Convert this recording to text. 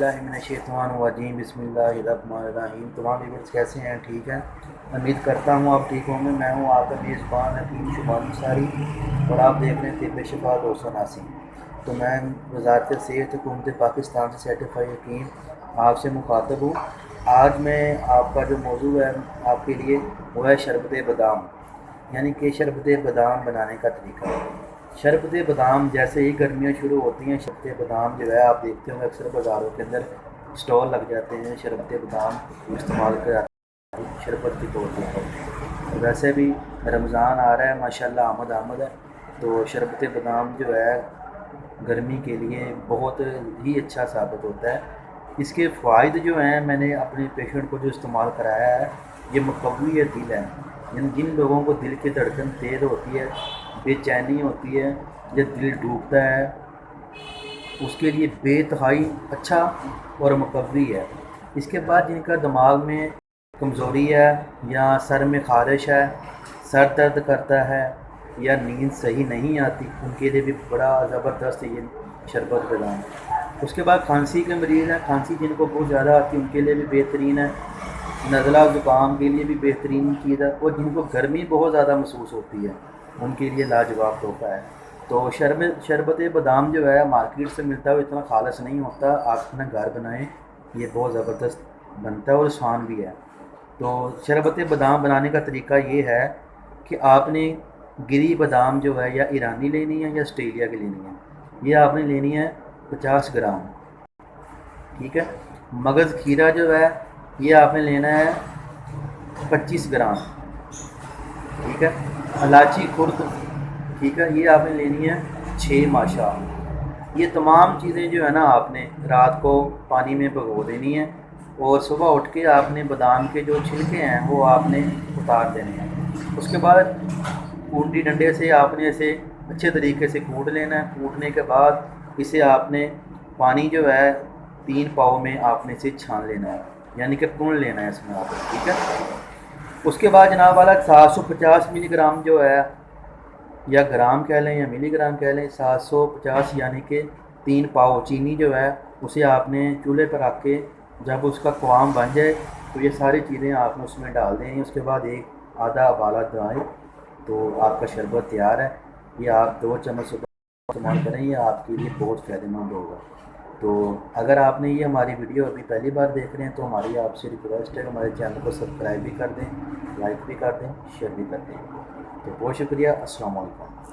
बिस्मिल्लाहिर्रहमानिर्रहीम बिस्मिल्लाहिर्रहमानिर्रहीम। तमाम व्यूअर्स कैसे हैं? ठीक हैं, उम्मीद करता हूँ आप ठीक होंगे। मैं हूँ आपका मेज़बान हकीम शुमार अंसारी और आप देख रहे हैं तिब्बे शिफा 289। तो मैं वज़ारत सेहत हुकूमत पाकिस्तान से सर्टिफाइड हकीम आपसे मुखातब हूँ। आज मैं आपका जो मौजू है आपके लिए वो है शरबत बादाम, यानी कि शरबत बादाम बनाने का तरीका। शरबत बादाम जैसे ही गर्मियाँ शुरू होती हैं, शरबत बादाम जो है आप देखते होंगे अक्सर बाज़ारों के अंदर स्टॉल लग जाते हैं शरबत बादाम इस्तेमाल कर शरबत के तौर पर। वैसे भी रमज़ान आ रहा है, माशाल्लाह आमद आमद है, तो शरबत बादाम जो है गर्मी के लिए बहुत ही अच्छा साबित होता है। इसके फ़ायदे जो हैं, मैंने अपने पेशेंट को जो इस्तेमाल कराया है, ये मुकव्वी दिल है। यानी जिन लोगों को दिल की धड़कन तेज़ होती है, बेचैनी होती है या दिल डूबता है, उसके लिए बेतहाई अच्छा और मुकव्वी है। इसके बाद जिनका दिमाग में कमज़ोरी है या सर में ख़ारिश है, सर दर्द करता है या नींद सही नहीं आती, उनके लिए भी बड़ा ज़बरदस्त ये शरबत बादाम। उसके बाद खांसी के मरीज़ हैं, खांसी जिनको बहुत ज़्यादा आती है उनके लिए भी बेहतरीन है। नज़ला ज़ुकाम के लिए भी बेहतरीन चीज़ है, और जिनको गर्मी बहुत ज़्यादा महसूस होती है उनके लिए लाजवाब तोहफ़ा है। तो शरबत बादाम जो है मार्केट से मिलता है, वो इतना खालस नहीं होता। आप अपना घर बनाएं, ये बहुत ज़बरदस्त बनता है और आसान भी है। तो शरबत बादाम बनाने का तरीका ये है कि आपने गिरी बादाम जो है या ईरानी लेनी है या ऑस्ट्रेलिया की लेनी है। ये आपने लेनी है 50 ग्राम, ठीक है। मगज़ खीरा जो है ये आपने लेना है 25 ग्राम, ठीक है। इलायची खुर्द, ठीक है, ये आपने लेनी है 6 माशा। ये तमाम चीज़ें जो है ना आपने रात को पानी में भिगो देनी है, और सुबह उठ के आपने बादाम के जो छिलके हैं वो आपने उतार देने हैं। उसके बाद कूटी डंडे से आपने इसे अच्छे तरीके से कूट लेना है। कूटने के बाद इसे आपने पानी जो है 3 पाव में आपने इसे छान लेना है, यानी कि पुन लेना है इसमें आपने, ठीक है। उसके बाद जनाब वाला 750 मिलीग्राम जो है, या ग्राम कह लें या मिलीग्राम कह लें, 750 यानी कि 3 पाव चीनी जो है उसे आपने चूल्हे पर रख के जब उसका क़वाम बन जाए तो ये सारी चीज़ें आपने उसमें डाल देंगे। उसके बाद एक आधा उबाला दवाएँ तो आपका शरबत तैयार है। ये आप 2 चम्मच सुबह इस्तेमाल करें, ये आपके लिए बहुत फ़ायदेमंद होगा। तो अगर आपने ये हमारी वीडियो अभी पहली बार देख रहे हैं तो हमारी आपसे रिक्वेस्ट है, हमारे चैनल को सब्सक्राइब भी कर दें, लाइक भी कर दें, शेयर भी कर दें। तो बहुत शुक्रिया। अस्सलाम वालेकुम।